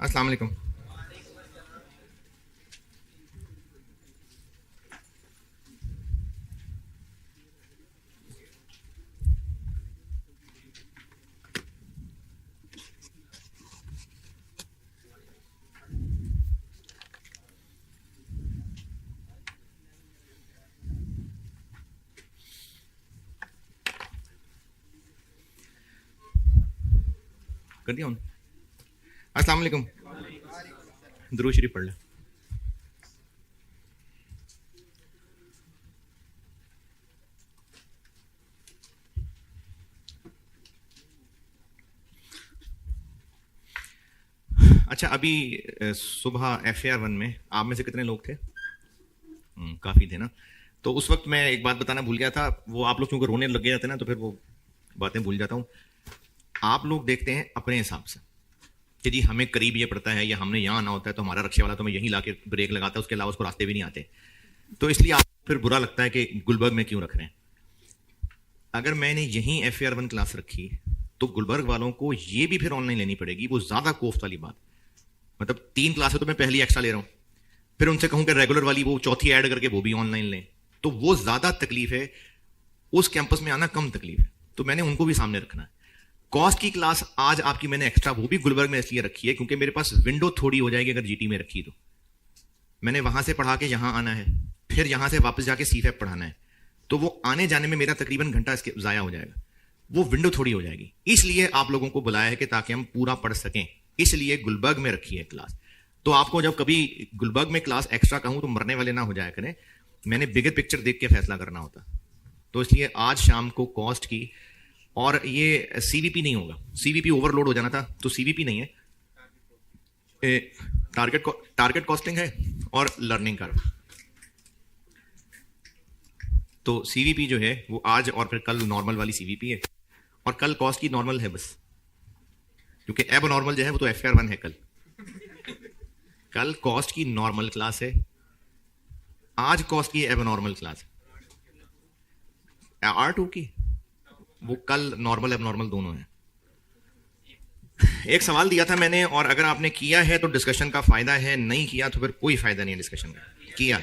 अस्सलाम वालेकुम। कर दिया उन्होंने। अस्सलाम वालेकुम। दुरूद शरीफ पढ़ लें। अच्छा, अभी सुबह FAR 1 में आप में से कितने लोग थे? काफ़ी थे ना। तो उस वक्त मैं एक बात बताना भूल गया था। वो आप लोग क्योंकि रोने लग गए जाते ना, तो फिर वो बातें भूल जाता हूँ। आप लोग देखते हैं अपने हिसाब से कि जी हमें करीब ये पड़ता है या हमने यहाँ आना होता है, तो हमारा रक्षा वाला तो हमें यहीं लाके ब्रेक लगाता है, उसके अलावा उसको रास्ते भी नहीं आते। तो इसलिए आप फिर बुरा लगता है कि गुलबर्ग में क्यों रख रहे हैं। अगर मैंने यहीं FAR 1 क्लास रखी तो गुलबर्ग वालों को ये भी फिर ऑनलाइन लेनी पड़ेगी। वो ज्यादा कोफ्त वाली बात। मतलब 3 क्लासें तो मैं पहली एक्स्ट्रा ले रहा हूं, फिर उनसे कहूं कि रेगुलर वाली वो चौथी ऐड करके वो भी ऑनलाइन लें, तो वो ज्यादा तकलीफ है। उस कैंपस में आना कम तकलीफ है। तो मैंने उनको भी सामने रखना है। कॉस्ट की क्लास आज आपकी मैंने एक्स्ट्रा वो भी गुलबर्ग में इसलिए रखी है क्योंकि मेरे पास विंडो थोड़ी हो जाएगी अगर GT में रखी तो। मैंने वहां से पढ़ा के यहां आना है, फिर यहां से वापस जाके CFEP पढ़ाना है, तो वो आने जाने में मेरा तकरीबन घंटा इसके जाया हो जाएगा। वो विंडो थोड़ी हो जाएगी। इसलिए आप लोगों को बुलाया है कि ताकि हम पूरा पढ़ सकें, इसलिए गुलबर्ग में रखी है क्लास। तो आपको जब कभी गुलबर्ग में क्लास एक्स्ट्रा कहूं तो मरने वाले ना हो जाया करें। मैंने बिगर पिक्चर देख के फैसला करना होता। तो इसलिए आज शाम को कॉस्ट की, और ये CVP नहीं होगा। CVP ओवरलोड हो जाना था, तो CVP नहीं है, टारगेट कॉस्टिंग है और लर्निंग कर्व। तो CVP जो है वो आज और फिर कल नॉर्मल वाली CVP है, और कल कॉस्ट की नॉर्मल है बस, क्योंकि एब नॉर्मल जो है वो तो FAR 1 है। कल कॉस्ट की नॉर्मल क्लास है, आज कॉस्ट की एब नॉर्मल क्लास है। R2 की वो कल नॉर्मल एब नॉर्मल दोनों है। एक सवाल दिया था मैंने, और अगर आपने किया है तो डिस्कशन का फायदा है, नहीं किया तो फिर कोई फायदा नहीं है डिस्कशन का। किया,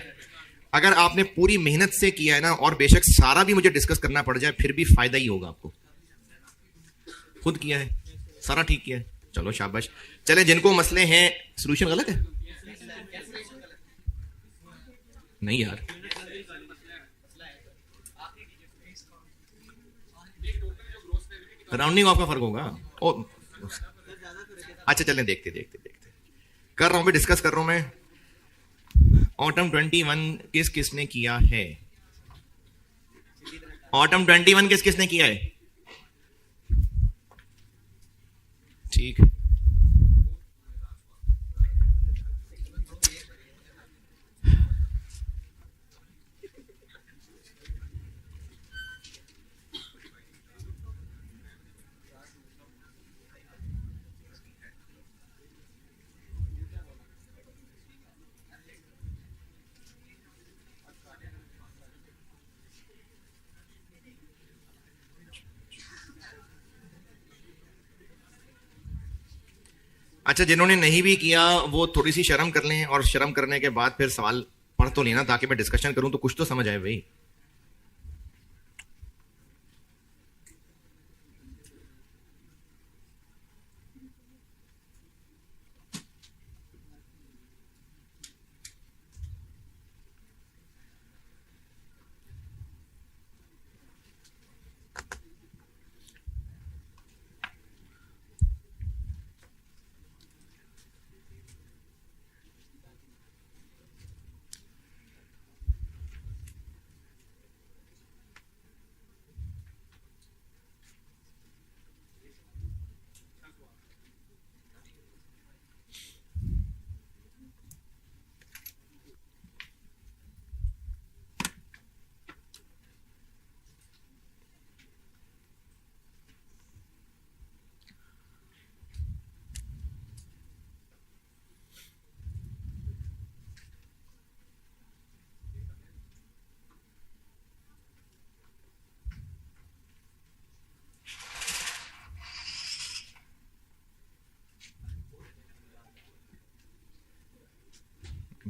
अगर आपने पूरी मेहनत से किया है ना, और बेशक सारा भी मुझे डिस्कस करना पड़ जाए, फिर भी फायदा ही होगा आपको। खुद किया है, सारा ठीक किया है, चलो शाबाश। चले, जिनको मसले हैं, सोल्यूशन गलत है नहीं यार, राउंडिंग ऑफ का फर्क होगा। ओ अच्छा, चलें देखते देखते देखते। कर रहा हूं मैं, डिस्कस कर रहा हूं मैं। ऑटम 21 किस किसने किया है? ऑटम 21 किस किसने किया है? ठीक। अच्छा, जिन्होंने नहीं भी किया वो थोड़ी सी शर्म कर लें, और शर्म करने के बाद फिर सवाल पढ़ तो लेना, ताकि मैं डिस्कशन करूं तो कुछ तो समझ आए भाई।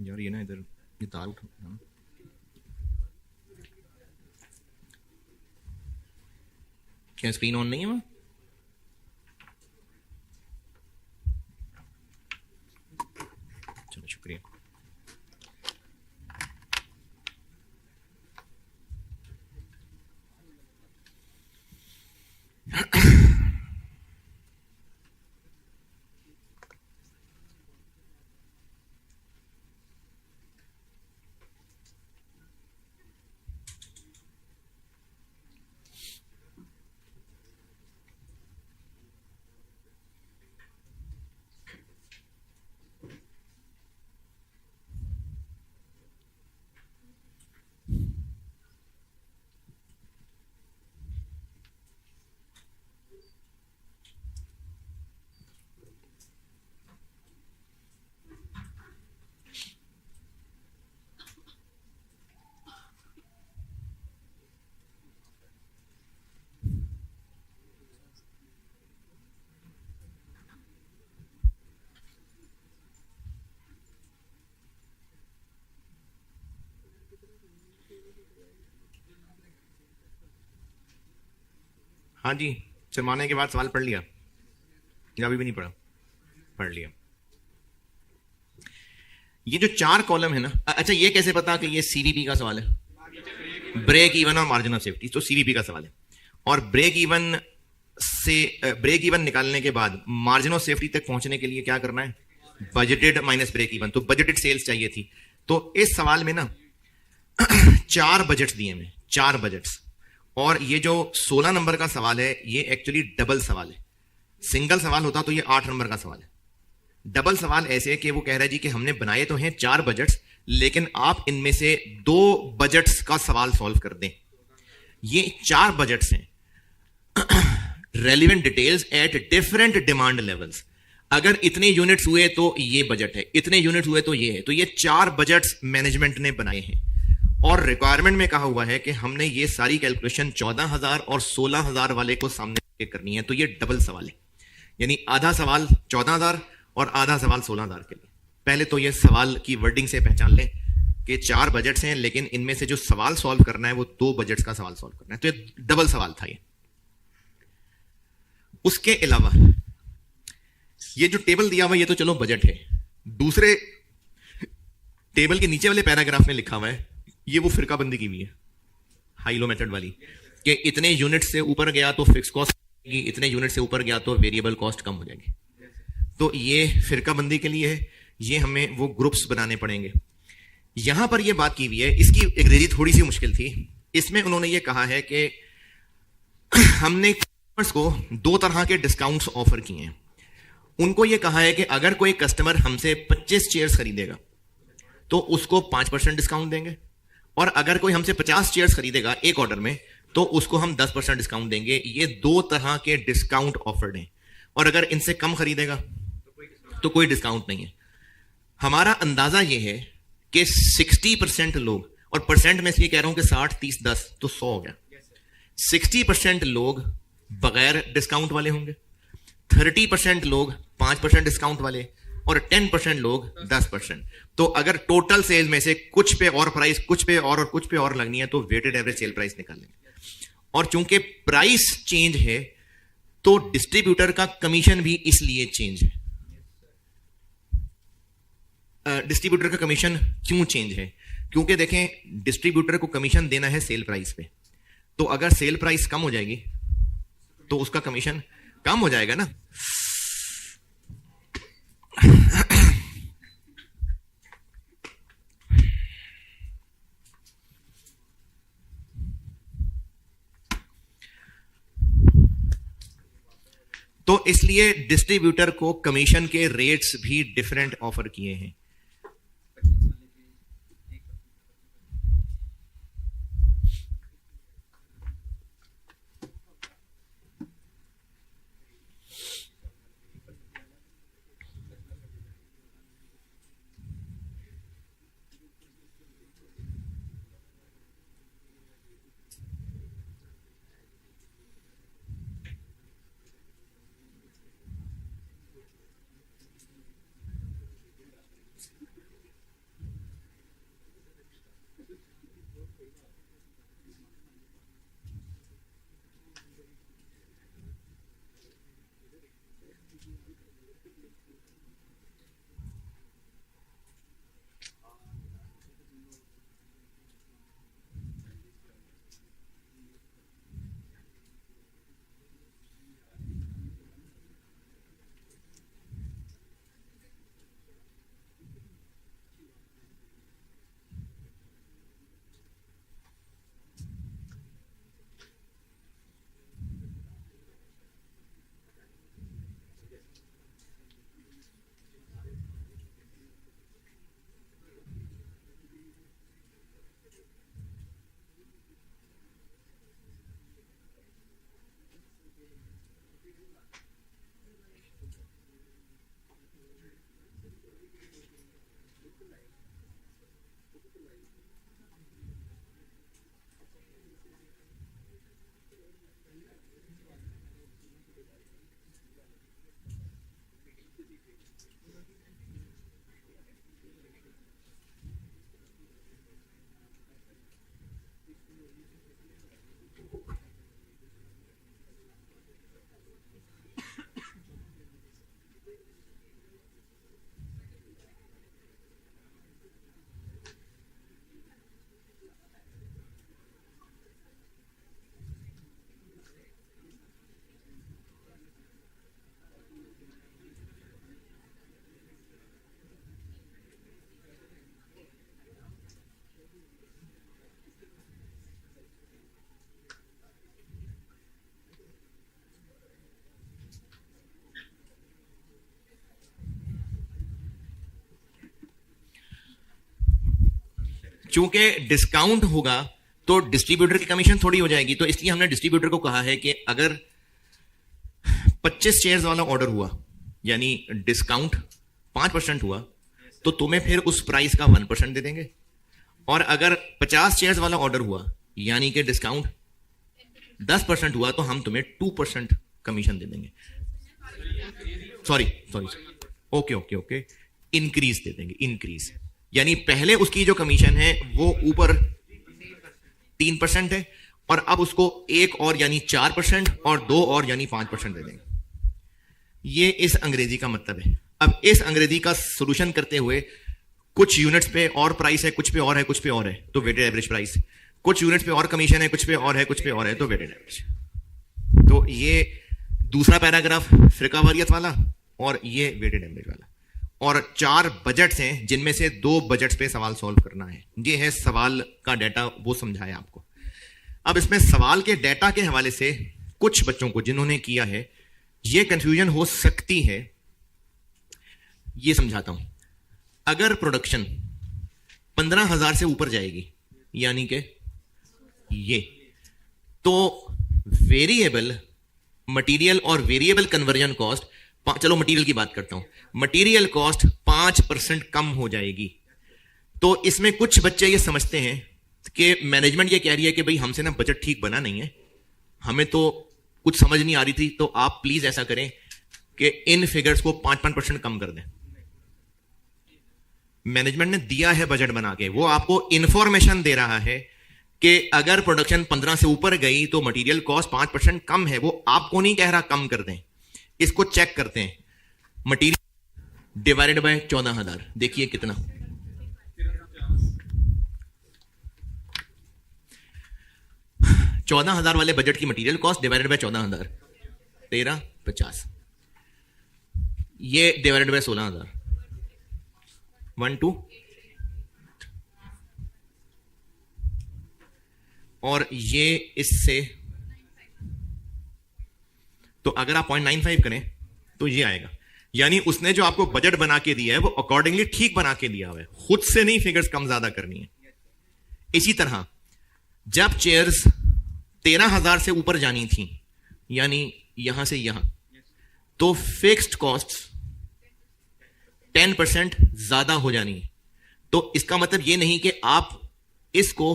यार ये ना इधर ये तार उठा ना। क्या स्क्रीन ऑन नहीं है वहां? चलो शुक्रिया। हाँ जी, शर्माने के बाद सवाल पढ़ लिया या अभी भी नहीं पढ़ा? पढ़ लिया। ये जो 4 कॉलम है ना, अच्छा ये कैसे पता कि ये सीवीपी का सवाल है? ब्रेक इवन और मार्जिन ऑफ सेफ्टी, तो सीवीपी का सवाल है। और ब्रेक इवन से ब्रेक इवन निकालने के बाद मार्जिन ऑफ सेफ्टी तक पहुंचने के लिए क्या करना है? Budgeted minus break even. तो बजटेड सेल्स चाहिए थी। तो इस सवाल में ना 4 बजट्स दिए हैं, 4 बजट्स। और ये जो 16 नंबर का सवाल है ये एक्चुअली डबल सवाल है। सिंगल सवाल होता तो ये 8 नंबर का सवाल है। डबल सवाल ऐसे कि वो कह रहा है जी कि हमने बनाए तो हैं 4 बजट्स, लेकिन आप इनमें से 2 बजट्स का सवाल सॉल्व कर दें। ये 4 बजट्स हैं, relevant details at different demand levels. अगर इतने यूनिट्स हुए तो ये बजट है, इतने यूनिट हुए तो ये है। तो ये 4 बजट्स मैनेजमेंट ने बनाए हैं। और रिक्वायरमेंट में कहा हुआ है कि हमने ये सारी कैलकुलेशन 14,000 और 16,000 वाले को सामने करनी है। तो ये डबल सवाल है, यानी आधा सवाल 14,000 और आधा सवाल 16,000 के लिए। पहले तो ये सवाल की वर्डिंग से पहचान लें कि 4 बजट्स हैं, लेकिन इनमें से जो सवाल सॉल्व करना है वो 2 बजट्स का सवाल सॉल्व करना है। तो ये डबल सवाल था ये। उसके अलावा ये जो टेबल दिया हुआ है ये तो चलो बजट है। दूसरे टेबल के नीचे वाले पैराग्राफ में लिखा हुआ है, ये वो फिरकाबंदी की हुई है हाई लो मेथड वाली, कि इतने यूनिट से ऊपर गया तो फिक्स कॉस्ट, इतने यूनिट से ऊपर गया तो वेरिएबल कॉस्ट कम हो जाएगी। तो ये फिरकाबंदी के लिए है, ये हमें वो ग्रुप्स बनाने पड़ेंगे। यहां पर ये बात की हुई है, इसकी अंग्रेजी थोड़ी सी मुश्किल थी। इसमें उन्होंने ये कहा है कि हमने कस्टमर्स को 2 तरह के डिस्काउंट्स ऑफर किए हैं। उनको ये कहा है कि अगर कोई कस्टमर हमसे 25 चेयर्स खरीदेगा तो उसको 5% डिस्काउंट देंगे, और अगर कोई हमसे 50 चेयर्स खरीदेगा एक ऑर्डर में तो उसको हम 10% डिस्काउंट देंगे। ये 2 तरह के डिस्काउंट ऑफर्ड हैं। और अगर इनसे कम खरीदेगा तो कोई डिस्काउंट नहीं है। हमारा अंदाजा ये है कि 60% लोग, और परसेंट में इसलिए कह रहा हूं कि 60 30 10 तो 100 हो गया, 60% लोग बगैर डिस्काउंट वाले होंगे, 30% लोग 5% डिस्काउंट वाले, और 10% लोग 10%। तो अगर टोटल सेल में से कुछ पे और प्राइस, कुछ पे और कुछ पे और लगनी है तो वेटेड एवरेज सेल प्राइस निकालेंगे। और चूंकि प्राइस चेंज है तो डिस्ट्रीब्यूटर का कमीशन भी इसलिए चेंज है। डिस्ट्रीब्यूटर का कमीशन क्यों चेंज है? क्योंकि देखें, डिस्ट्रीब्यूटर को कमीशन देना है सेल प्राइस पे, तो अगर सेल प्राइस कम हो जाएगी तो उसका कमीशन कम हो जाएगा ना। तो इसलिए डिस्ट्रीब्यूटर को कमीशन के रेट्स भी डिफरेंट ऑफर किए हैं। चूंकि डिस्काउंट होगा तो डिस्ट्रीब्यूटर की कमीशन थोड़ी हो जाएगी, तो इसलिए हमने डिस्ट्रीब्यूटर को कहा है कि अगर 25 शेयर्स वाला ऑर्डर हुआ यानी डिस्काउंट 5% हुआ तो तुम्हें फिर उस प्राइस का 1% दे देंगे, और अगर 50 शेयर्स वाला ऑर्डर हुआ यानी कि डिस्काउंट 10% हुआ तो हम तुम्हें 2% कमीशन दे देंगे। Sorry, okay okay okay, increase दे देंगे, इंक्रीज। यानी पहले उसकी जो कमीशन है वो ऊपर 3% है, और अब उसको एक और यानी 4% और 2 और यानी 5% दे देंगे। ये इस अंग्रेजी का मतलब है। अब इस अंग्रेजी का सोल्यूशन करते हुए कुछ यूनिट्स पे और प्राइस है, कुछ पे और है, कुछ पे और है, तो वेटेड एवरेज प्राइस। कुछ यूनिट्स पे और कमीशन है, कुछ पे और है, कुछ पे और है, तो वेटेड एवरेज। तो ये दूसरा पैराग्राफ फिरकावारियत वाला और ये वेटेड एवरेज वाला, और 4 बजट्स हैं जिनमें से 2 बजट्स पे सवाल सॉल्व करना है। ये है सवाल का डाटा, वो समझाया आपको। अब इसमें सवाल के डाटा के हवाले से कुछ बच्चों को जिन्होंने किया है ये कंफ्यूजन हो सकती है, ये समझाता हूं। अगर प्रोडक्शन 15,000 से ऊपर जाएगी यानी कि ये, तो वेरिएबल मटेरियल और वेरिएबल कन्वर्जन कॉस्ट, चलो मटेरियल की बात करता हूं, मटेरियल कॉस्ट 5% कम हो जाएगी। तो इसमें कुछ बच्चे ये समझते हैं कि मैनेजमेंट ये कह रही है कि भाई हमसे ना बजट ठीक बना नहीं है, हमें तो कुछ समझ नहीं आ रही थी, तो आप प्लीज ऐसा करें कि इन फिगर्स को 5% कम कर दें। मैनेजमेंट ने दिया है बजट बना के, वो आपको इंफॉर्मेशन दे रहा है कि अगर प्रोडक्शन 15 से ऊपर गई तो मटेरियल कॉस्ट 5% कम है, वो आपको नहीं कह रहा कम कर दें। इसको चेक करते हैं, मटेरियल डिवाइडेड बाय 14,000, देखिए कितना, 14,000 वाले बजट की मटेरियल कॉस्ट डिवाइडेड बाय 14,000, 1350, ये डिवाइडेड बाय 16,000, 1 2, और ये इससे, तो अगर आप 0.95 करें तो ये आएगा। यानी उसने जो आपको बजट बना के दिया है वो अकॉर्डिंगली ठीक बना के दिया हुआ है, खुद से नहीं फिगर्स कम ज्यादा करनी है। इसी तरह जब चेयर्स 13,000 से ऊपर जानी थी यानी यहां से यहां, तो फिक्स्ड कॉस्ट 10% ज्यादा हो जानी है। तो इसका मतलब यह नहीं कि आप इसको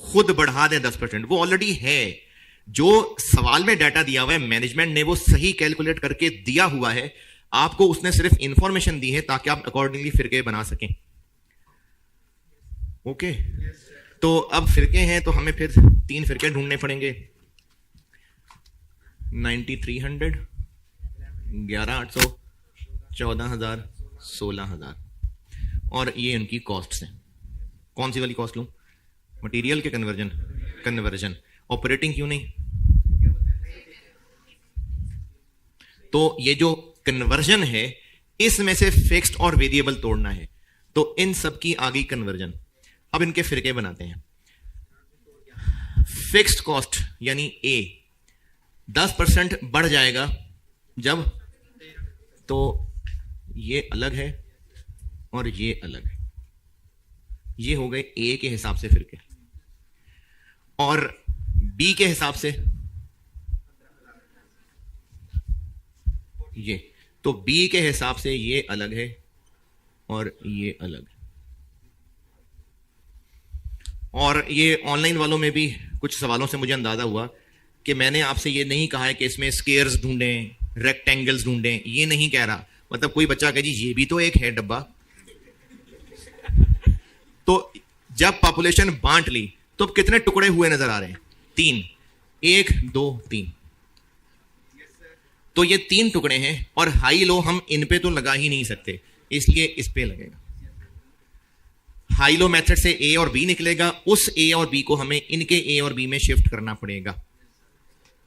खुद बढ़ा दें 10%, वो ऑलरेडी है। जो सवाल में डाटा दिया हुआ है मैनेजमेंट ने वो सही कैलकुलेट करके दिया हुआ है, आपको उसने सिर्फ इंफॉर्मेशन दी है ताकि आप अकॉर्डिंगली फिरके बना सकें। ओके, तो अब फिरके हैं तो हमें फिर 3 फिरके ढूंढने पड़ेंगे, 9300, 11,800, 14,000, 16,000, और ये उनकी कॉस्ट्स हैं। कौन सी वाली कॉस्ट लूं? मटेरियल के कन्वर्जन, ऑपरेटिंग क्यों नहीं? तो ये जो कन्वर्जन है इसमें से फिक्स्ड और वेरिएबल तोड़ना है, तो इन सब की आ गई कन्वर्जन। अब इनके फिरके बनाते हैं। फिक्स्ड कॉस्ट यानी ए 10% बढ़ जाएगा जब, तो ये अलग है और ये अलग है, ये हो गए ए के हिसाब से फिरके, और बी के हिसाब से ये, तो बी के हिसाब से ये अलग है और ये अलग है। और ये ऑनलाइन वालों में भी कुछ सवालों से मुझे अंदाजा हुआ कि मैंने आपसे ये नहीं कहा है कि इसमें स्क्वायर्स ढूंढें, रेक्टेंगल्स ढूंढें, ये नहीं कह रहा। मतलब कोई बच्चा कहे जी ये भी तो एक है डब्बा। तो जब पॉपुलेशन बांट ली तो अब कितने टुकड़े हुए नजर आ रहे हैं? 3, 1 2 3। तो ये 3 टुकड़े हैं और हाई लो हम इन पे तो लगा ही नहीं सकते, इसलिए इस पे लगेगा। हाई लो मेथड से ए और बी निकलेगा, उस ए और बी को हमें इनके ए और बी में शिफ्ट करना पड़ेगा।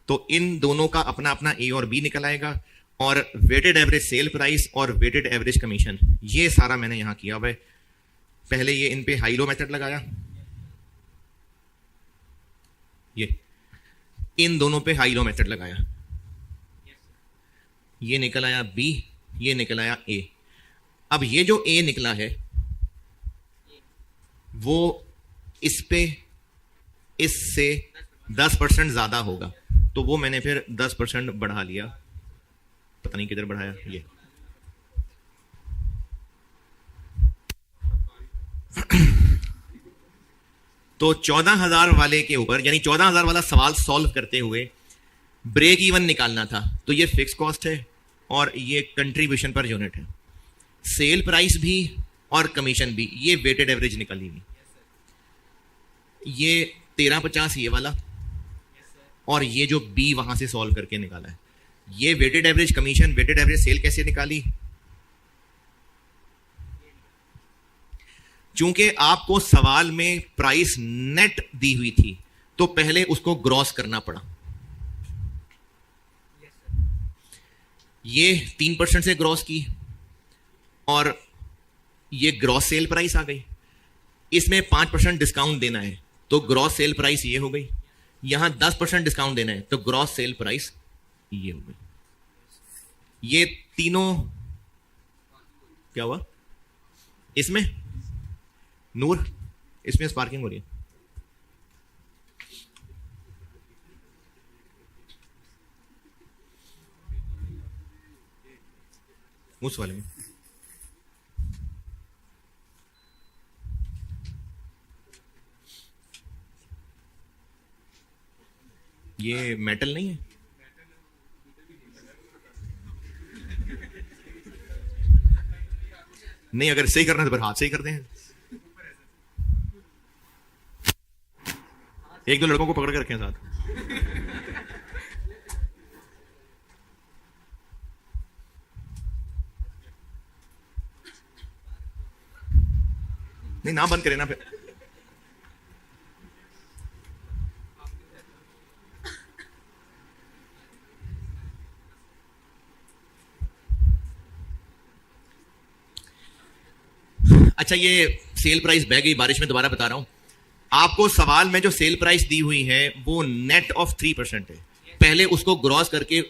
तो इन दोनों का अपना अपना ए और बी निकल आएगा और वेटेड एवरेज सेल प्राइस और वेटेड एवरेज कमीशन, ये सारा मैंने यहां किया हुआ है। पहले ये इन पे हाई लो मेथड लगाया, ये इन दोनों पे हाई लो मेथड लगाया, ये निकल आया बी, ये निकल आया ए। अब ये जो ए निकला है वो इस पे इससे 10% ज्यादा होगा, तो वो मैंने फिर 10% बढ़ा लिया। पता नहीं किधर बढ़ाया, ये तो 14,000 वाले के ऊपर, यानी 14,000 वाला सवाल सॉल्व करते हुए ब्रेक इवन निकालना था। तो ये फिक्स कॉस्ट है और ये कंट्रीब्यूशन पर यूनिट है। सेल प्राइस भी और कमीशन भी, ये वेटेड एवरेज निकाली हुई। ये 1350 ये वाला, और ये जो बी वहां से सॉल्व करके निकाला है। ये weighted average commission, weighted average sale कैसे निकाली? चूंकि आपको सवाल में प्राइस नेट दी हुई थी तो पहले उसको ग्रॉस करना पड़ा। ये 3% से ग्रॉस की और ये ग्रॉस सेल प्राइस आ गई। इसमें 5% डिस्काउंट देना है तो ग्रॉस सेल प्राइस ये हो गई। यहां 10% डिस्काउंट देना है तो ग्रॉस सेल प्राइस ये हो गई। ये तीनों क्या हुआ? इसमें नूर, इसमें स्पार्किंग हो रही है। उस वाले में ये मेटल नहीं है। नहीं, अगर सही करना है तो फिर हाथ से ही करते हैं। एक दो लड़कों को पकड़ के रखें साथ। नहीं, ना बंद करें ना फिर। अच्छा, ये सेल प्राइस बह गई बारिश में, दोबारा बता रहा हूं आपको। सवाल में जो सेल प्राइस दी हुई है वो नेट ऑफ 3% है। पहले उसको ग्रॉस करके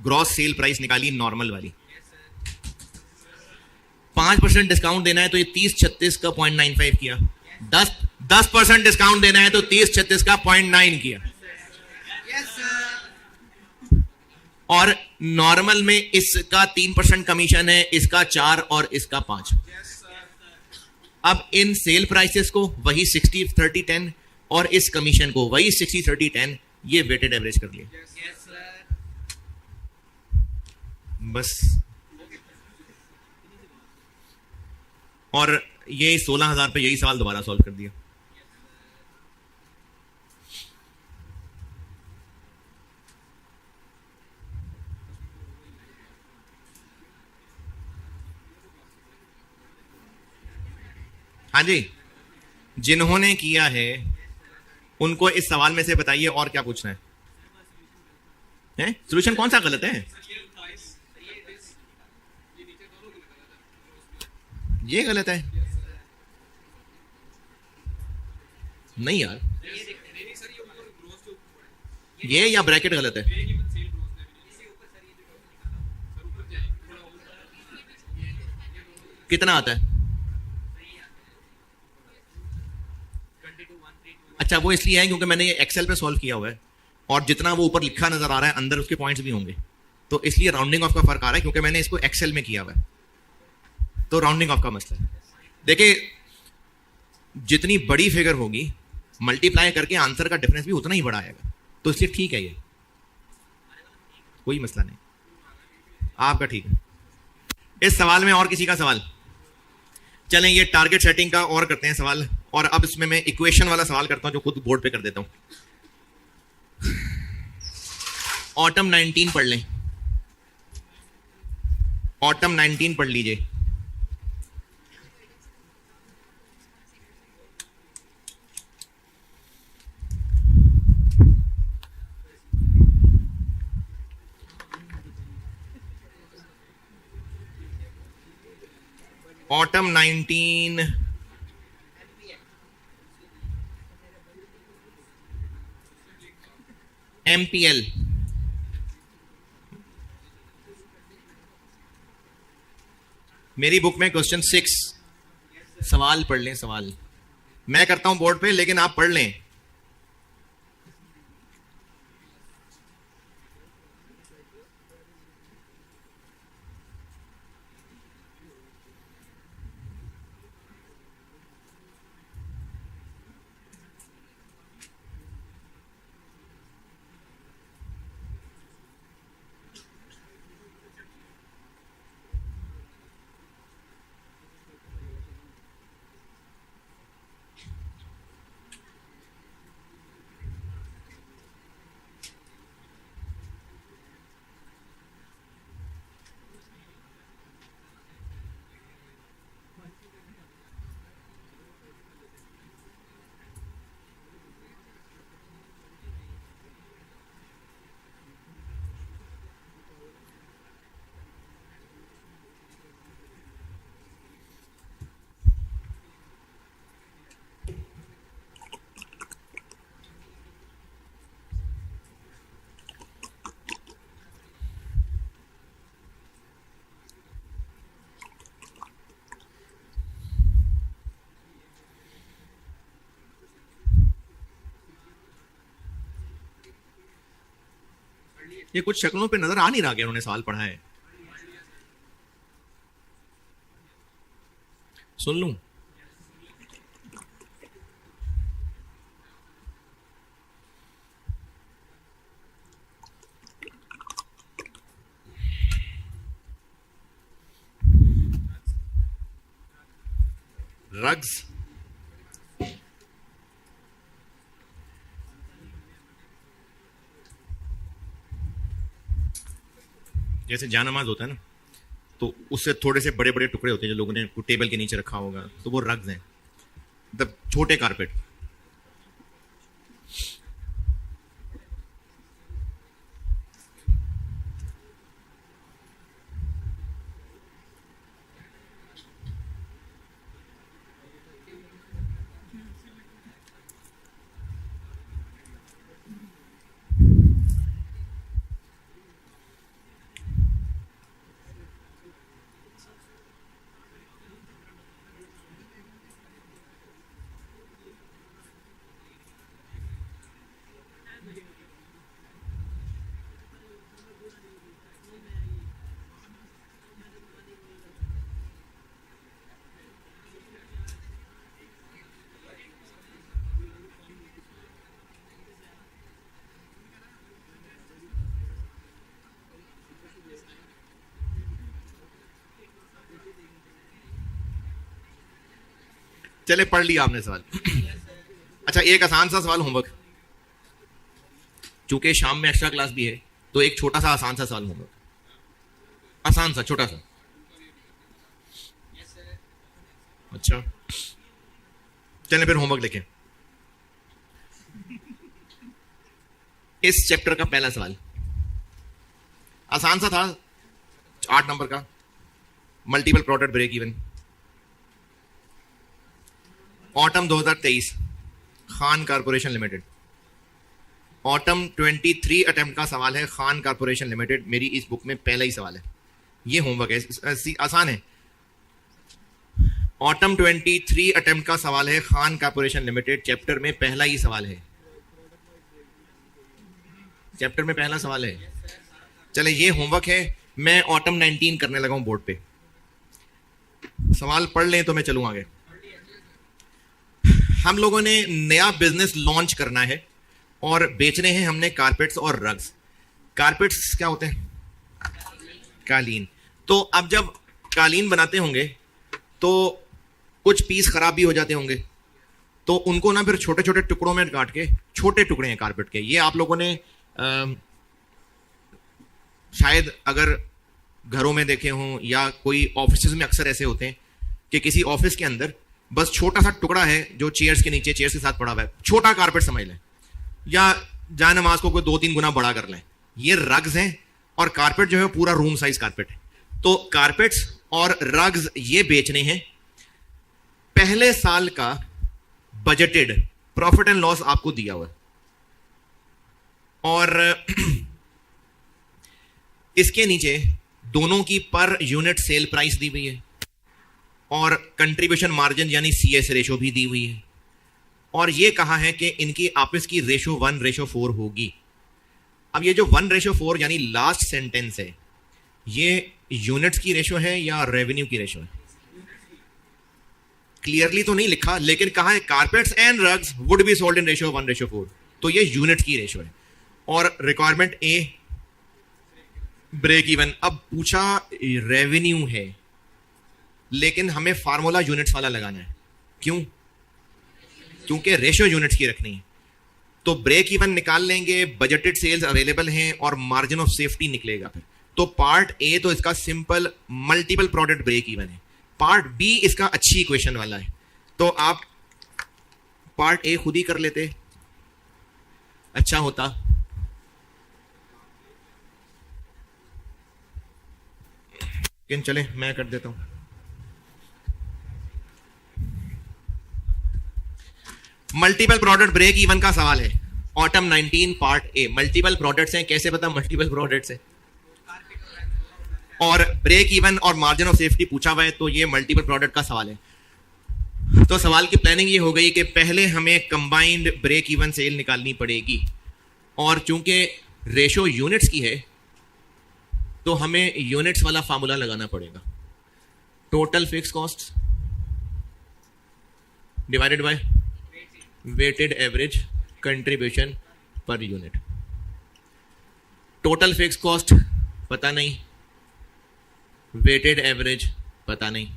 ग्रॉस सेल प्राइस निकाली नॉर्मल वाली। 5% डिस्काउंट देना है तो ये 3036 का 0.95 किया। 10% डिस्काउंट देना है तो 3036 का 0.9 किया। और नॉर्मल में इसका 3% कमीशन है, इसका 4 और इसका 5। अब इन सेल प्राइसेस को वही 60-30-10 और इस कमीशन को वही 60-30-10, ये वेटेड एवरेज कर लिया। बस। और ये 16,000 पे यही सवाल दोबारा सॉल्व कर दिया। हाँ जी, जिन्होंने किया है उनको इस सवाल में से बताइए और क्या पूछना है? सॉल्यूशन कौन सा गलत है? ये गलत है। नहीं यार, ये या ब्रैकेट गलत है। कितना आता है? अच्छा, वो इसलिए है क्योंकि मैंने ये एक्सेल पे सॉल्व किया हुआ है और जितना वो ऊपर लिखा नजर आ रहा है अंदर उसके पॉइंट्स भी होंगे, तो इसलिए राउंडिंग ऑफ का फर्क आ रहा है क्योंकि मैंने इसको एक्सेल में किया हुआ है, तो राउंडिंग ऑफ का मसला है। देखिए, जितनी बड़ी फिगर होगी मल्टीप्लाई करके आंसर का डिफरेंस भी उतना ही बड़ा आएगा, तो इसलिए ठीक है, ये कोई मसला नहीं, आपका ठीक है। इस सवाल में और किसी का सवाल? चलें ये टारगेट सेटिंग का और करते हैं सवाल, और अब इसमें मैं इक्वेशन वाला सवाल करता हूं जो खुद बोर्ड पे कर देता हूं। ऑटम 19 पढ़ लें, ऑटम 19 पढ़ लीजिए। Autumn 19 MPL। मेरी बुक में क्वेश्चन 6, सवाल पढ़ लें, सवाल मैं करता हूं बोर्ड पे, लेकिन आप पढ़ लें। ये कुछ शक्लों पे नजर आ नहीं रहा कि उन्होंने सवाल पढ़ा है, सुन लूं? रग्स, जैसे जानमाज होता है ना, तो उससे थोड़े से बड़े बड़े टुकड़े होते हैं जो लोगों ने टेबल के नीचे रखा होगा, तो वो रग्स हैं, मतलब छोटे कारपेट। चले पढ़ लिया आपने सवाल। अच्छा एक आसान सा सवाल होमवर्क, चूंकि शाम में एक्स्ट्रा क्लास भी है तो एक छोटा सा आसान सा सवाल होमवर्क, आसान सा छोटा सा। अच्छा चलें फिर होमवर्क लिखें। इस चैप्टर का पहला सवाल आसान सा था, 8 नंबर का, multiple product break even, autumn 2023, Khan corporation limited. Autumn 23 attempt का सवाल है, खान कारपोरेशन लिमिटेड, मेरी इस बुक में पहला ही सवाल है, ये होमवर्क है, आसान है। ऑटम 23 अटेम्प्ट का सवाल है, खान कारपोरेशन लिमिटेड, चैप्टर में पहला ही सवाल है, चैप्टर में पहला सवाल है। चले ये होमवर्क है, मैं ऑटम 19 करने लगा हूं बोर्ड पे, सवाल पढ़ लें तो मैं चलूं आगे। हम लोगों ने नया बिजनेस लॉन्च करना है और बेचने हैं हमने कारपेट्स और रग्स। कारपेट्स क्या होते हैं? कालीन। तो अब जब कालीन बनाते होंगे तो कुछ पीस खराब भी हो जाते होंगे, तो उनको ना फिर छोटे छोटे टुकड़ों में काट के, छोटे टुकड़े हैं कारपेट के, ये आप लोगों ने शायद अगर घरों में देखे हों या कोई ऑफिस में अक्सर ऐसे होते हैं कि किसी ऑफिस के अंदर बस छोटा सा टुकड़ा है जो चेयर्स के नीचे, चेयर्स के साथ पड़ा हुआ है, छोटा कारपेट समझ लें, या जानमाज को कोई 2-3 गुना बड़ा कर लें। ये रग्स हैं और कारपेट जो है पूरा रूम साइज कारपेट है। तो कारपेट्स और रग्स ये बेचने हैं। पहले साल का बजटेड प्रॉफिट एंड लॉस आपको दिया हुआ है और इसके नीचे दोनों की पर यूनिट सेल प्राइस दी हुई है और कंट्रीब्यूशन मार्जिन यानी सीएस रेशो भी दी हुई है, और ये कहा है कि इनकी आपस की रेशो 1:4 होगी। अब ये जो 1:4 यानी लास्ट सेंटेंस है, ये यूनिट्स की रेशो है या रेवेन्यू की रेशो है? क्लियरली तो नहीं लिखा, लेकिन कहा है carpets and rugs would be sold in ratio 1:4, तो ये यूनिट की रेशो है। और रिक्वायरमेंट ए ब्रेक इवन। अब पूछा रेवेन्यू है, लेकिन हमें फार्मूला यूनिट्स वाला लगाना है। क्यों? क्योंकि रेशो यूनिट्स की रखनी है। तो ब्रेक इवन निकाल लेंगे, बजटेड सेल्स अवेलेबल हैं और मार्जिन ऑफ सेफ्टी निकलेगा फिर। तो पार्ट ए तो इसका simple multiple product break even है, पार्ट बी इसका अच्छी इक्वेशन वाला है। तो आप पार्ट ए खुद ही कर लेते, अच्छा होता। लेकिन चले मैं कर देता हूं। मल्टीपल प्रोडक्ट ब्रेक इवन का सवाल है, autumn 19 part A. Multiple products हैं, कैसे पता मल्टीपल प्रोडक्ट्स है? और ब्रेक इवन और मार्जिन ऑफ सेफ्टी पूछा हुआ है, तो ये मल्टीपल प्रोडक्ट का सवाल है। तो सवाल की प्लानिंग ये हो गई कि पहले हमें कंबाइंड ब्रेक इवन सेल निकालनी पड़ेगी, और चूंकि रेशो यूनिट्स की है तो हमें यूनिट्स वाला फार्मूला लगाना पड़ेगा। Total fix cost divided by weighted average contribution per unit. Total fix cost पता नहीं, वेटेड एवरेज पता नहीं,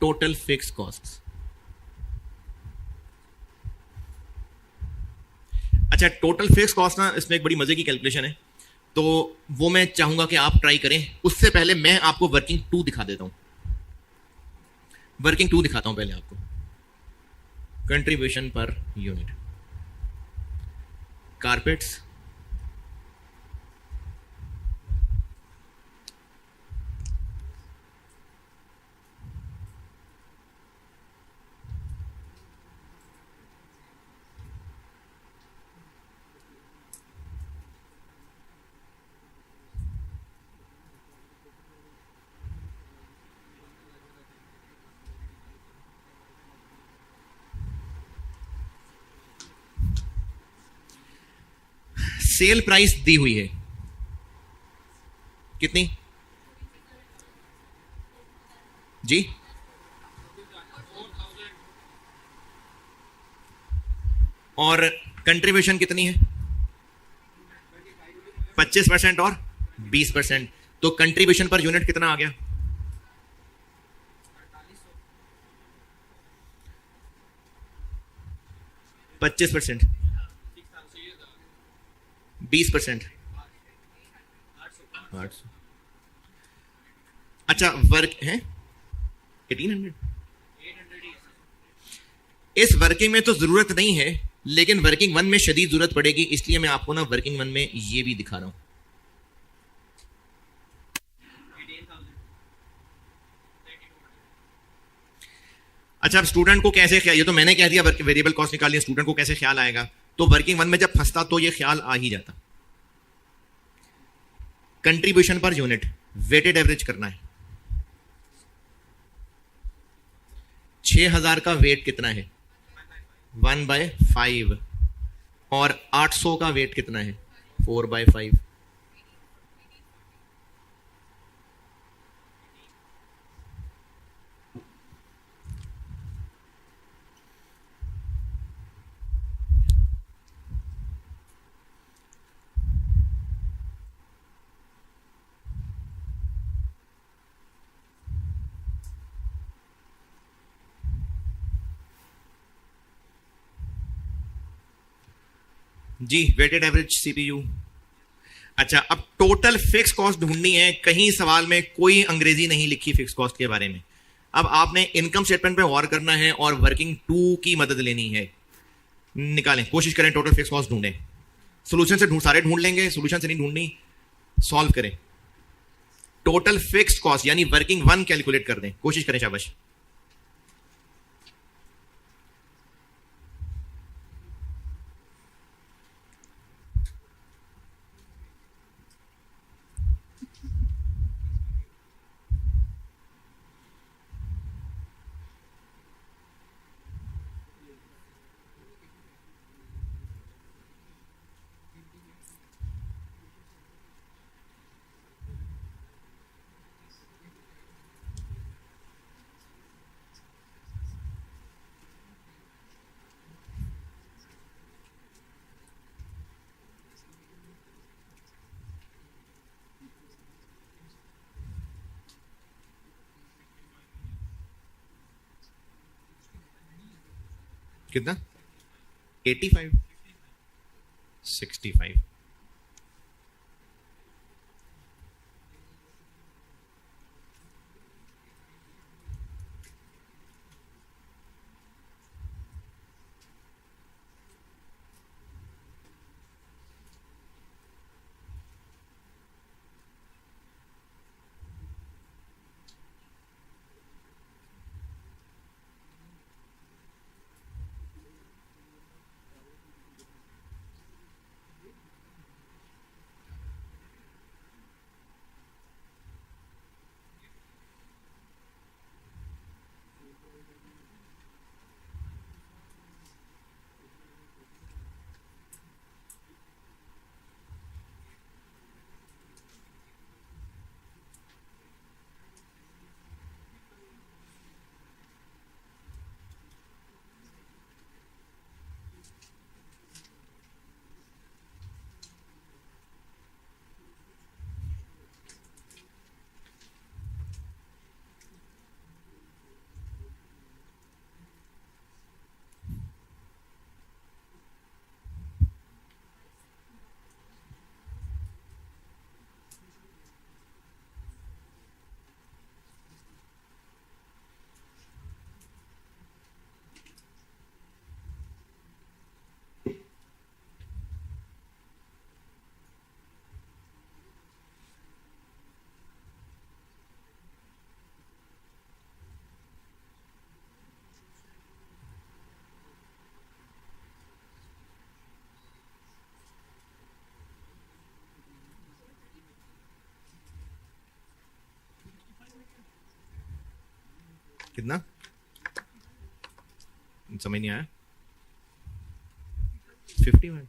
टोटल फिक्स कॉस्ट। अच्छा, टोटल फिक्स कॉस्ट ना, इसमें एक बड़ी मजे की कैलकुलेशन है, तो वो मैं चाहूंगा कि आप ट्राई करें। उससे पहले मैं आपको वर्किंग 2 दिखा देता हूं। वर्किंग 2 दिखाता हूं पहले आपको। Contribution per unit, carpets, sale price दी हुई है कितनी जी? और कंट्रीब्यूशन कितनी है? 25% और 20%। तो कंट्रीब्यूशन पर यूनिट कितना आ गया? 25%, 20%, 800। अच्छा, वर्क है 1800। इस वर्किंग में तो जरूरत नहीं है, लेकिन वर्किंग 1 में शदीद जरूरत पड़ेगी, इसलिए मैं आपको ना वर्किंग 1 में ये भी दिखा रहा हूं। अच्छा, अब स्टूडेंट को कैसे ख्याल, ये तो मैंने कह दिया वेरिएबल कॉस्ट निकालिए, स्टूडेंट को कैसे ख्याल आएगा? तो वर्किंग 1 में जब फंसता तो ये ख्याल आ ही जाता। Contribution per unit weighted average करना है। 6000 का वेट कितना है? 1/5। और 800 का वेट कितना है? 4/5। जी, वेटेड एवरेज सीपीयू। अच्छा, अब टोटल फिक्स कॉस्ट ढूंढनी है। कहीं सवाल में कोई अंग्रेजी नहीं लिखी फिक्स कॉस्ट के बारे में। अब आपने इनकम स्टेटमेंट पे गौर करना है और वर्किंग टू की मदद लेनी है। निकालें, कोशिश करें, टोटल फिक्स कॉस्ट ढूंढें। सोल्यूशन से सारे ढूंढ लेंगे, सोल्यूशन से नहीं ढूंढनी। सॉल्व करें, टोटल फिक्स कॉस्ट यानी वर्किंग वन कैलकुलेट कर दें, कोशिश करें, शाबाश। कितना? 85? 65? कितना? समझ नहीं आया। 51?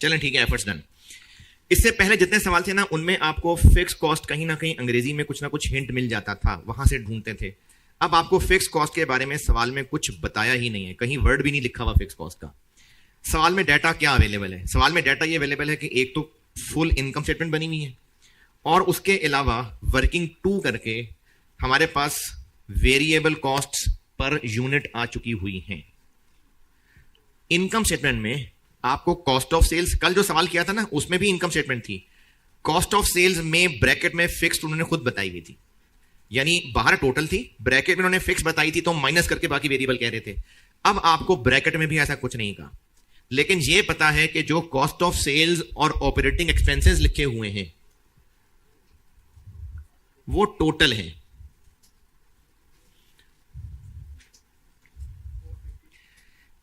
चलें ठीक है, एफर्ट्स डन। इससे पहले जितने सवाल थे ना, उनमें आपको फिक्स कॉस्ट कहीं ना कहीं अंग्रेजी में कुछ ना कुछ हिंट मिल जाता था, वहां से ढूंढते थे। अब आपको फिक्स कॉस्ट के बारे में सवाल में कुछ बताया ही नहीं है, कहीं वर्ड भी नहीं लिखा हुआ फिक्स कॉस्ट का। सवाल में डाटा क्या अवेलेबल है? सवाल में डाटा ये अवेलेबल है कि एक तो फुल इनकम स्टेटमेंट बनी हुई है, और उसके अलावा वर्किंग टू करके हमारे पास वेरिएबल कॉस्ट पर यूनिट आ चुकी हुई हैं। इनकम स्टेटमेंट में आपको कॉस्ट ऑफ सेल्स, कल जो सवाल किया था ना उसमें भी इनकम स्टेटमेंट थी, कॉस्ट ऑफ सेल्स में ब्रैकेट में फिक्स्ड उन्होंने खुद बताई हुई थी, यानी बाहर टोटल थी, ब्रैकेट में उन्होंने फिक्स बताई थी तो माइनस करके बाकी वेरिएबल कह रहे थे। अब आपको ब्रैकेट में भी ऐसा कुछ नहीं कहा, लेकिन यह पता है कि जो कॉस्ट ऑफ सेल्स और ऑपरेटिंग एक्सपेंसेस लिखे हुए हैं वो टोटल है।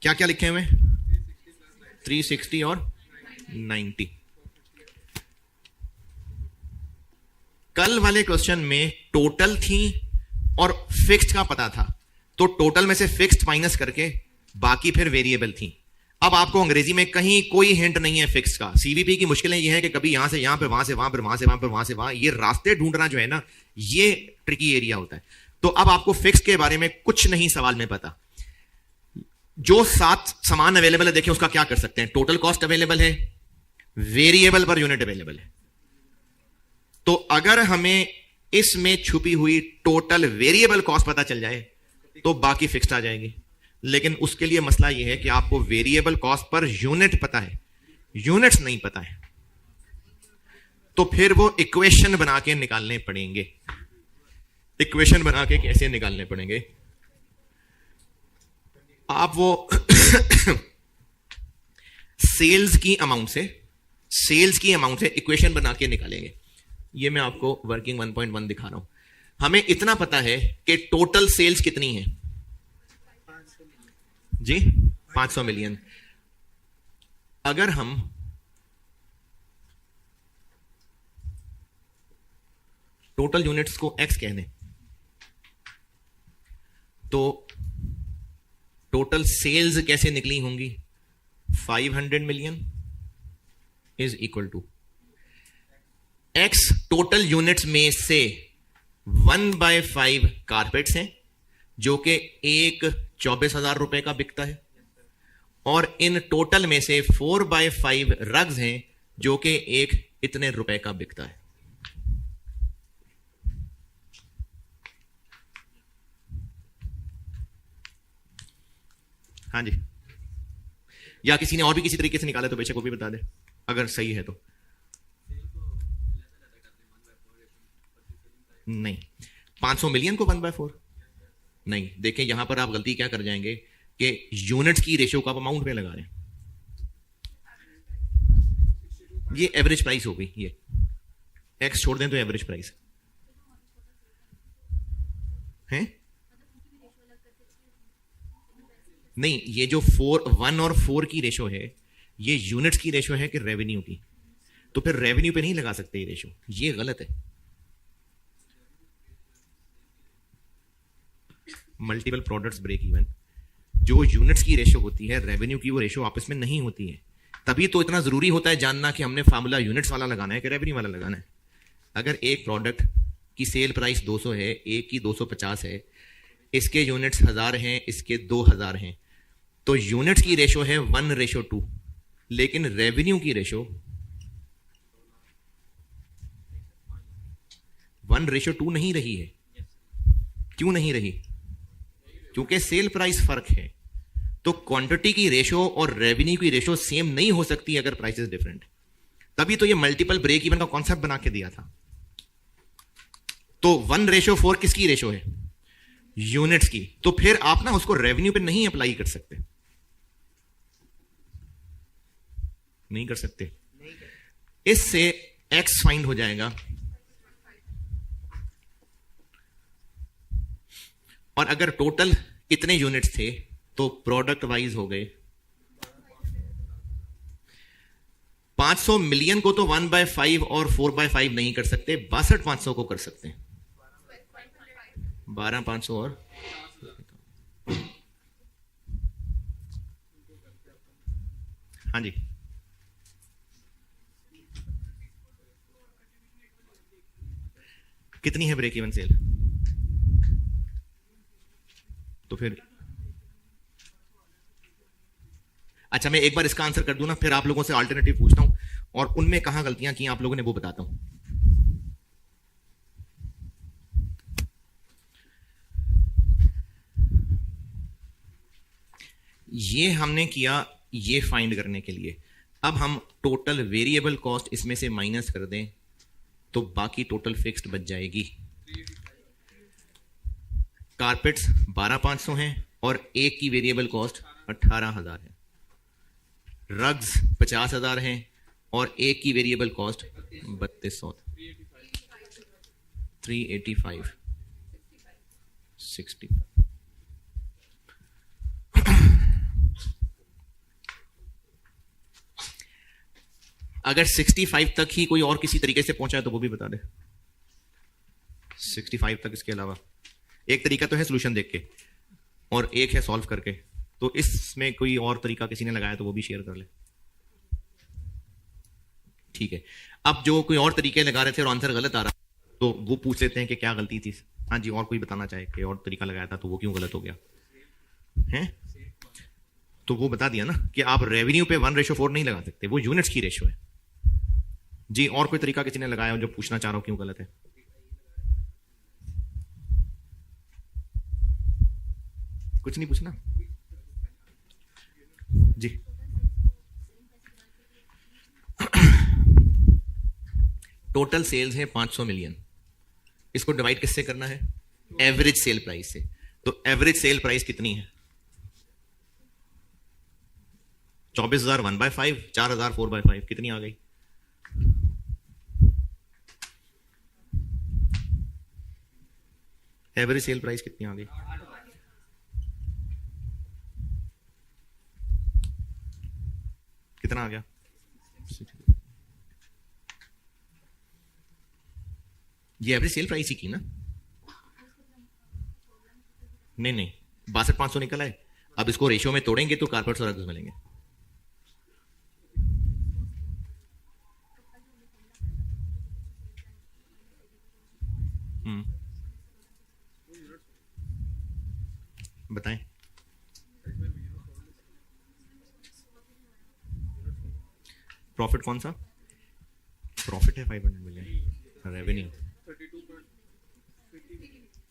क्या क्या लिखे हुए? 360 और 90। कल वाले क्वेश्चन में टोटल थी और फिक्स्ड का पता था, तो टोटल में से फिक्स्ड माइनस करके बाकी फिर वेरिएबल थी। अब आपको अंग्रेजी में कहीं कोई हिंट नहीं है फिक्स का। सीवीपी की मुश्किलें ये है कि कभी यहां से यहां पे, वहां से वहां पर, वहां से वहां पर, वहां से वहां, ये रास्ते ढूंढना जो है ना, ये ट्रिकी एरिया होता है। तो अब आपको फिक्स के बारे में कुछ नहीं सवाल में पता। जो 7 सामान अवेलेबल है देखें, उसका क्या कर सकते हैं? टोटल कॉस्ट अवेलेबल है, वेरिएबल पर यूनिट अवेलेबल है। तो अगर हमें इसमें छुपी हुई टोटल वेरिएबल कॉस्ट पता चल जाए तो बाकी फिक्स्ड आ जाएगी। लेकिन उसके लिए मसला यह है कि आपको वेरिएबल कॉस्ट पर यूनिट पता है, यूनिट्स नहीं पता है, तो फिर वो इक्वेशन बना के निकालने पड़ेंगे। इक्वेशन बना के कैसे निकालने पड़ेंगे? आप वो सेल्स की अमाउंट से इक्वेशन बना के निकालेंगे। ये मैं आपको वर्किंग 1.1 दिखा रहा हूं। हमें इतना पता है कि टोटल सेल्स कितनी है जी, 500 मिलियन। अगर हम टोटल यूनिट्स को एक्स कह दें तो टोटल सेल्स कैसे निकली होंगी? 500 million is equal to X total units में से 1/5 कारपेट्स हैं जो कि एक 24,000 रुपए का बिकता है, और इन टोटल में से 4/5 रग्स हैं जो कि एक इतने रुपए का बिकता है। हाँ जी, या किसी ने और भी किसी तरीके से निकाले तो बेशक वो भी बता दे अगर सही है तो। नहीं, 500 मिलियन को 1/4 नहीं। देखें यहां पर आप गलती क्या कर जाएंगे कि यूनिट्स की रेशियो को आप अमाउंट पे लगा रहे हैं। ये एवरेज प्राइस हो गई, ये एक्स छोड़ दें तो एवरेज प्राइस है। नहीं, ये जो 1 और 4 की रेशो है ये यूनिट्स की रेशो है कि रेवेन्यू की? तो फिर रेवेन्यू पे नहीं लगा सकते ये रेशो, ये गलत है। मल्टीपल प्रोडक्ट्स ब्रेक इवन, जो यूनिट्स की रेशो होती है रेवेन्यू की, वो रेशो आपस में नहीं होती है। तभी तो इतना जरूरी होता है जानना कि हमने फार्मूला यूनिट्स वाला लगाना है कि रेवेन्यू वाला लगाना है। अगर एक प्रोडक्ट की सेल प्राइस 200 है, एक की 250 है, इसके यूनिट्स 1000 हैं, इसके 2000 हैं, तो यूनिट्स की रेशो है 1:2, लेकिन रेवेन्यू की रेशो 1:2 नहीं रही है। क्यों नहीं रही? क्योंकि सेल प्राइस फर्क है। तो क्वांटिटी की रेशो और रेवेन्यू की रेशो सेम नहीं हो सकती अगर प्राइसेस डिफरेंट। तभी तो ये मल्टीपल ब्रेक इवन का कॉन्सेप्ट बना के दिया था। तो 1:4 किसकी रेशो है? यूनिट्स की। तो फिर आप ना उसको रेवेन्यू पे नहीं अप्लाई कर सकते, नहीं कर सकते। इससे एक्स फाइंड हो जाएगा, और अगर टोटल इतने यूनिट्स थे तो प्रोडक्ट वाइज हो गए। 500 मिलियन को तो 1/5 और 4/5 नहीं कर सकते, 62,500 को कर सकते हैं। 12,500 और हाँ जी, कितनी है ब्रेक इवन सेल? तो फिर अच्छा, मैं एक बार इसका आंसर कर दूं ना, फिर आप लोगों से अल्टरनेटिव पूछता हूं और उनमें कहां गलतियां की आप लोगों ने वो बताता हूं। ये हमने किया ये फाइंड करने के लिए। अब हम टोटल वेरिएबल कॉस्ट इसमें से माइनस कर दें तो बाकी टोटल फिक्स्ड बच जाएगी। कारपेट्स 12,500 हैं और एक की वेरिएबल कॉस्ट 18,000 है। रग्स 50,000 हैं और एक की वेरिएबल कॉस्ट 3200, 385, 60। अगर 65 तक ही कोई और किसी तरीके से पहुंचा है तो वो भी बता दे। 65 तक इसके अलावा एक तरीका तो है सॉल्यूशन देख के और एक है सॉल्व करके, तो इसमें कोई और तरीका किसी ने लगाया तो वो भी शेयर कर ले। ठीक है, अब जो कोई और तरीके लगा रहे थे और आंसर गलत आ रहा तो वो पूछ लेते हैं कि क्या गलती थी। हाँ जी, और कोई बताना चाहे कि और तरीका लगाया था तो वो क्यों गलत हो गया है? तो वो बता दिया ना कि आप रेवेन्यू पे 1:4 नहीं लगा सकते, वो यूनिट्स की रेशो है। जी, और कोई तरीका किसी ने लगाया जो पूछना चाह रहा हूं क्यों गलत है? कुछ नहीं पूछना जी। टोटल सेल्स है 500 मिलियन। इसको डिवाइड किससे करना है? एवरेज सेल प्राइस से। तो एवरेज सेल प्राइस कितनी है? 24,000 1/5, 4,000 4/5, कितनी आ गई? एवरेज सेल प्राइस कितनी आ गई? कितना आ गया? ये एवरेज सेल प्राइस ही की ना? नहीं, 62,500 निकला है। अब इसको रेशियो में तोड़ेंगे तो कारपेट्स और रग्स मिलेंगे। बताएं। प्रॉफिट कौन सा? प्रॉफिट है 500 मिलियन। रेवेन्यू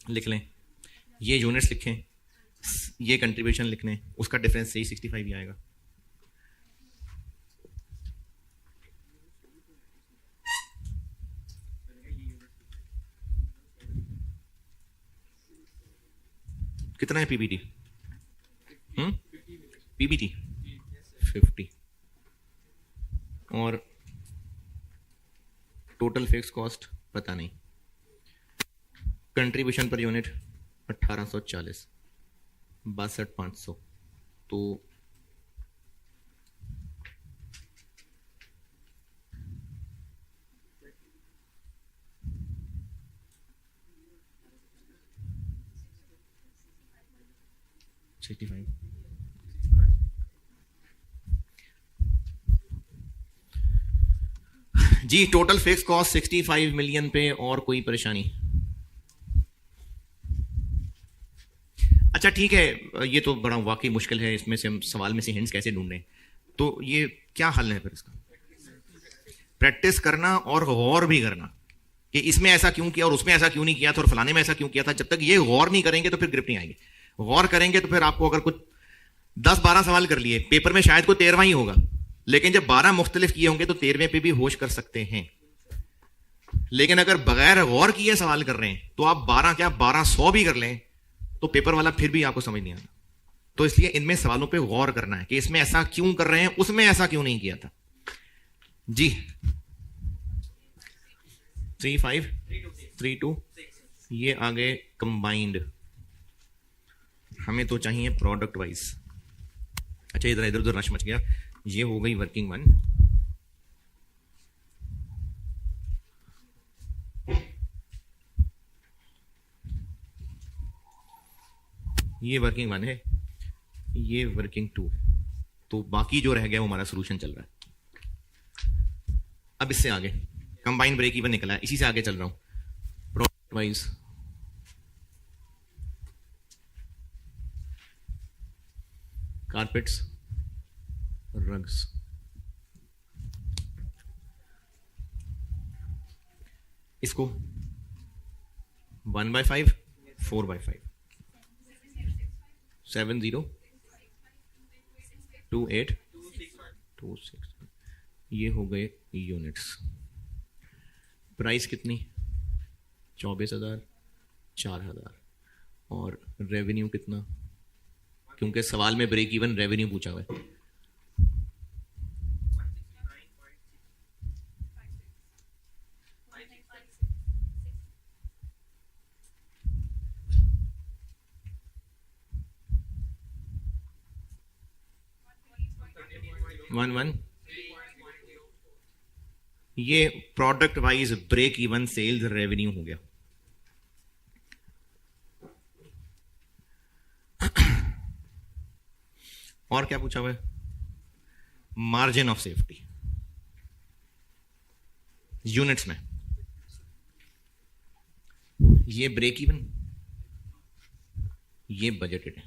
लिख लें, ये यूनिट्स लिखें, ये कंट्रीब्यूशन लिख लें, उसका डिफरेंस सही 65 ही आएगा। कितना है पीबीटी? पीबीटी 50 और टोटल फिक्स कॉस्ट पता नहीं। कंट्रीब्यूशन पर यूनिट 1840, 62,500, तो जी। टोटल फिक्स कॉस्ट 65 मिलियन पे और कोई परेशानी? अच्छा ठीक है, ये तो बड़ा वाकई मुश्किल है, इसमें से हम सवाल में से हिंट्स कैसे ढूंढें? तो ये क्या हल है फिर इसका? प्रैक्टिस करना और गौर भी करना कि इसमें ऐसा क्यों किया और उसमें ऐसा क्यों नहीं किया था और फलाने में ऐसा क्यों किया था। जब तक ये गौर नहीं करेंगे तो फिर ग्रिप नहीं आएगी। गौर करेंगे तो फिर आपको अगर कुछ 10-12 सवाल कर लिए, पेपर में शायद कोई 13वां ही होगा, लेकिन जब 12 मुख्तलिफ किए होंगे तो 13वें पे भी होश कर सकते हैं। लेकिन अगर बगैर गौर किए सवाल कर रहे हैं तो आप 12 क्या 1200 भी कर लें तो पेपर वाला फिर भी आपको समझ नहीं आता। तो इसलिए इनमें सवालों पे गौर करना है कि इसमें ऐसा क्यों कर रहे हैं, उसमें ऐसा क्यों नहीं किया था। जी 3-5 3-2 ये आगे कंबाइंड, हमें तो चाहिए प्रोडक्ट वाइज। अच्छा इधर इधर उधर रश मच गया। ये हो गई वर्किंग 1, ये वर्किंग 1 है, ये वर्किंग 2 है, तो बाकी जो रह गया वो हमारा सोल्यूशन चल रहा है। अब इससे आगे कंबाइन ब्रेक इवन निकला है, इसी से आगे चल रहा हूं। वाइज कारपेट्स, रग्स, इसको 1/5, 4/5, 702826, ये हो गए यूनिट्स। प्राइस कितनी? 24,000, 4,000। और रेवेन्यू कितना? क्योंकि सवाल में ब्रेक इवन रेवेन्यू पूछा हुआ है। 11। ये product wise break even sales revenue हो गया। और क्या पूछा हुआ है? मार्जिन ऑफ सेफ्टी यूनिट्स में। ये ब्रेक इवन, ये बजटेड है।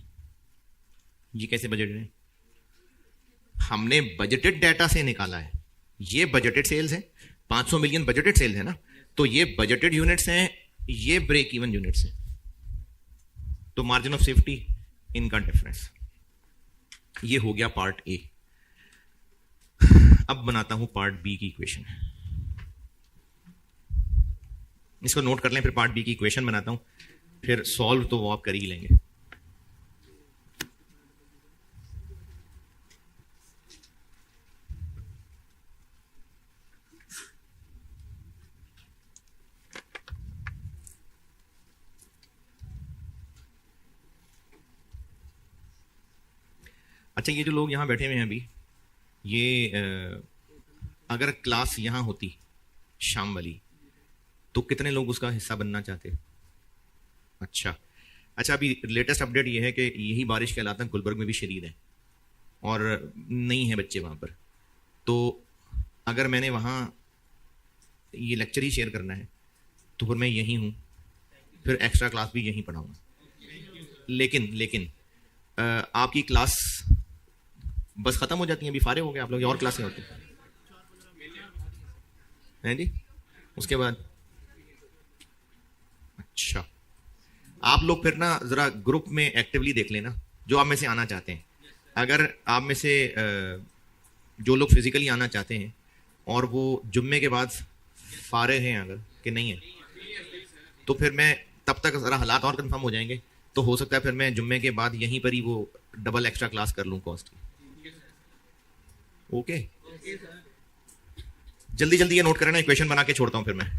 ये कैसे बजटेड है? हमने बजटेड डाटा से निकाला है। ये बजटेड सेल्स है, 500 मिलियन बजटेड सेल्स है ना, तो ये बजटेड यूनिट्स हैं, ये ब्रेक इवन यूनिट्स हैं। तो मार्जिन ऑफ सेफ्टी, इनका डिफरेंस। ये हो गया पार्ट ए। अब बनाता हूं पार्ट बी की इक्वेशन। इसको नोट कर लें, फिर पार्ट बी की इक्वेशन बनाता हूं, फिर सॉल्व तो वो आप कर ही लेंगे। अच्छा, ये जो लोग यहां बैठे हुए हैं अभी, ये अगर क्लास यहां होती शाम वाली, तो कितने लोग उसका हिस्सा बनना चाहते? अच्छा, अभी लेटेस्ट अपडेट ये है कि यही बारिश के हालात गुलबर्ग में भी शदीद है और नहीं है बच्चे वहां पर। तो अगर मैंने वहां ये लेक्चर ही शेयर करना है तो फिर मैं यहीं हूं, फिर एक्स्ट्रा क्लास भी यहीं पढ़ाऊंगा। लेकिन आपकी क्लास बस खत्म हो जाती है, अभी फारे हो गए आप लोग, और क्लासें होती हैं जी उसके बाद? अच्छा, आप लोग फिर ना जरा ग्रुप में एक्टिवली देख लेना जो आप में से आना चाहते हैं। अगर आप में से जो लोग फिजिकली आना चाहते हैं और वो जुम्मे के बाद फारे हैं अगर कि नहीं है, तो फिर मैं तब तक जरा हालात और कंफर्म हो जाएंगे, तो हो सकता है फिर मैं जुम्मे के बाद यहीं पर ही वो डबल एक्स्ट्रा क्लास कर लूं कॉस्ट की। ओके, जल्दी जल्दी ये नोट करना, इक्वेशन बना के छोड़ता हूं फिर मैं।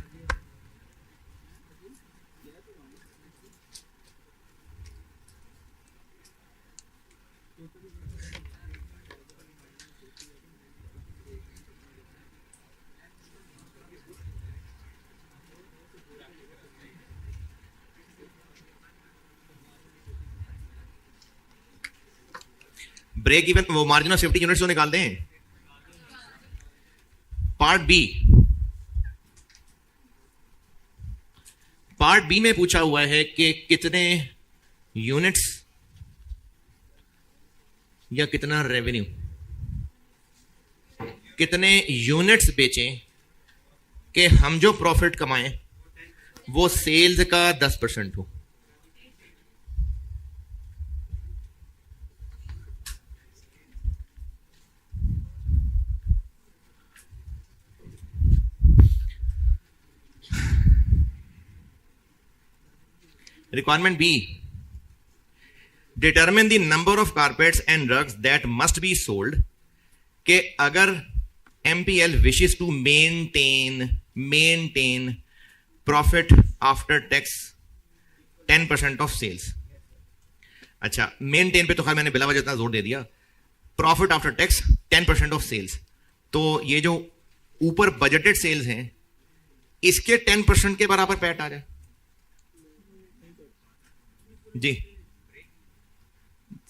ब्रेक इवन, वो मार्जिन ऑफ सेफ्टी यूनिट्स तो निकाल दें। पार्ट बी में पूछा हुआ है कि कितने यूनिट्स या कितना रेवेन्यू, कितने यूनिट्स बेचें कि हम जो प्रॉफिट कमाएं वो सेल्स का 10% हो। Requirement B, determine the number of carpets and rugs that must be sold कि अगर MPL wishes to maintain profit after tax 10% of sales। अच्छा, मेंटेन पे तो खैर मैंने बिला वजह इतना जोर दे दिया, profit after tax 10% of sales. तो ये जो ऊपर बजटेड सेल्स हैं इसके 10% के बराबर पैट आ जाए जी।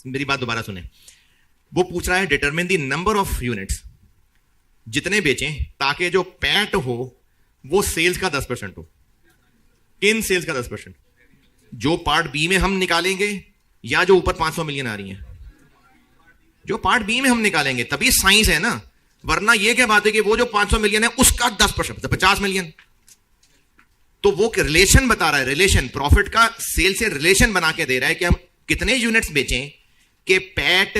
मेरी बात दोबारा सुने, वो पूछ रहा है determine the number of units, जितने बेचें ताकि जो पैट हो वो सेल्स का 10% हो। किन सेल्स का 10%? जो पार्ट बी में हम निकालेंगे या जो ऊपर 500 मिलियन आ रही है? जो पार्ट बी में हम निकालेंगे, तभी साइंस है ना, वरना यह क्या बात है कि वो जो 500 मिलियन है उसका 10%, 50 मिलियन। तो वो रिलेशन बता रहा है, रिलेशन प्रॉफिट का सेल से रिलेशन बना के दे रहा है कि हम कितने यूनिट्स बेचें कि पैट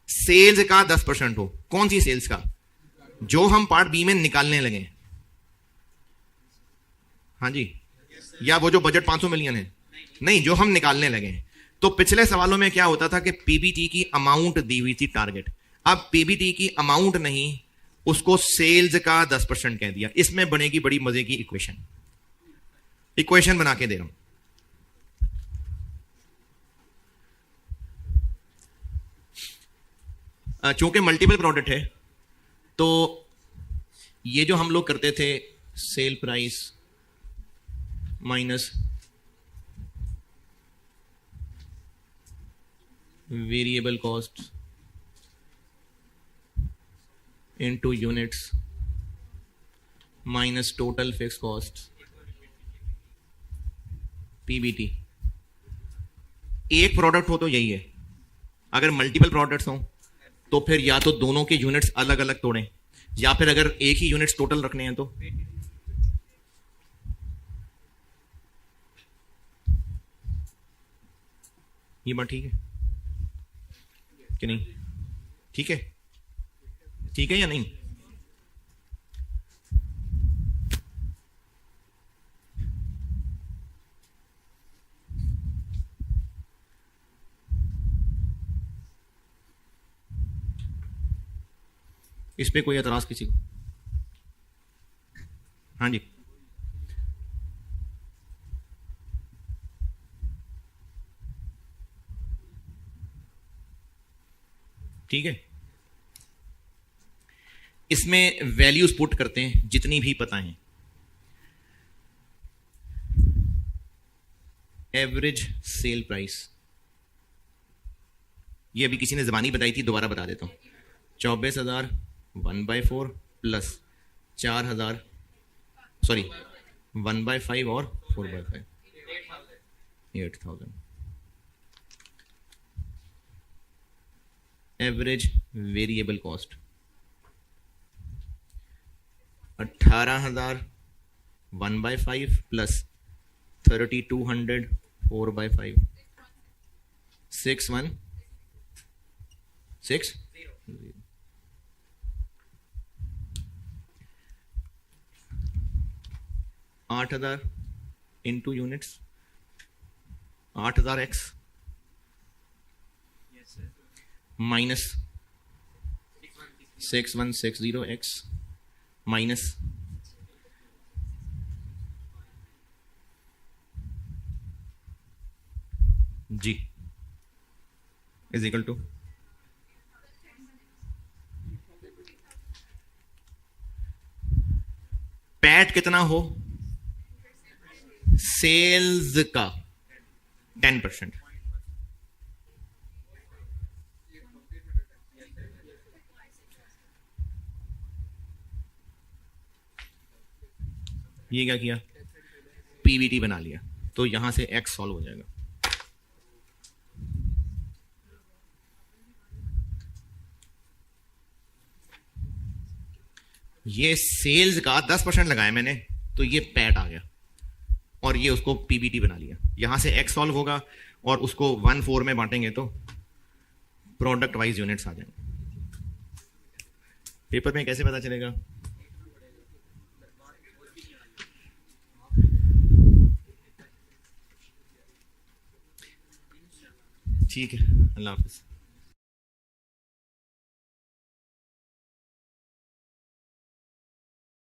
सेल्स का 10% हो। कौन सी सेल्स का? जो हम पार्ट बी में निकालने लगे। हाँ जी, या वो जो बजट 500 मिलियन है? नहीं, जो हम निकालने लगे। तो पिछले सवालों में क्या होता था कि पीबीटी की अमाउंट दी हुई थी टारगेट, अब पीबीटी की अमाउंट नहीं, उसको सेल्स का 10% कह दिया। इसमें बनेगी बड़ी मजे की इक्वेशन बना के दे रहा हूं। चूंकि मल्टीपल प्रोडक्ट है तो ये जो हम लोग करते थे sale price minus variable cost into units minus total fix cost, PBT. एक प्रोडक्ट हो तो यही है, अगर मल्टीपल प्रोडक्ट्स हो तो फिर या तो दोनों के यूनिट्स अलग अलग तोड़ें, या फिर अगर एक ही यूनिट्स टोटल रखने हैं तो ये बात ठीक है कि नहीं? ठीक है, ठीक है या नहीं? इस पे कोई एतराज किसी को? हाँ जी, ठीक है। इसमें वैल्यूज पुट करते हैं जितनी भी पता है। एवरेज सेल प्राइस, ये अभी किसी ने जबानी बताई थी, दोबारा बता देता हूं। 24,000 1/4 प्लस 4,000, सॉरी 1/5 और 4/5, 8,000। Average variable cost 18,000 1/5 plus 3,200 4/5, 6,160। 8,000 into units, 8,000 X minus 6,160 X minus G is equal to PAT कितना हो? सेल्स का 10%। ये क्या किया? पीवीटी बना लिया, तो यहां से एक्स सॉल्व हो जाएगा। ये सेल्स का 10% लगाया मैंने, तो ये पैट आ गया, और ये उसको पीबीटी बना लिया। यहां से एक्स सॉल्व होगा और उसको 1/4 में बांटेंगे तो प्रोडक्ट वाइज यूनिट्स आ जाएंगे। पेपर में कैसे पता चलेगा? ठीक है, अल्लाह हाफिज।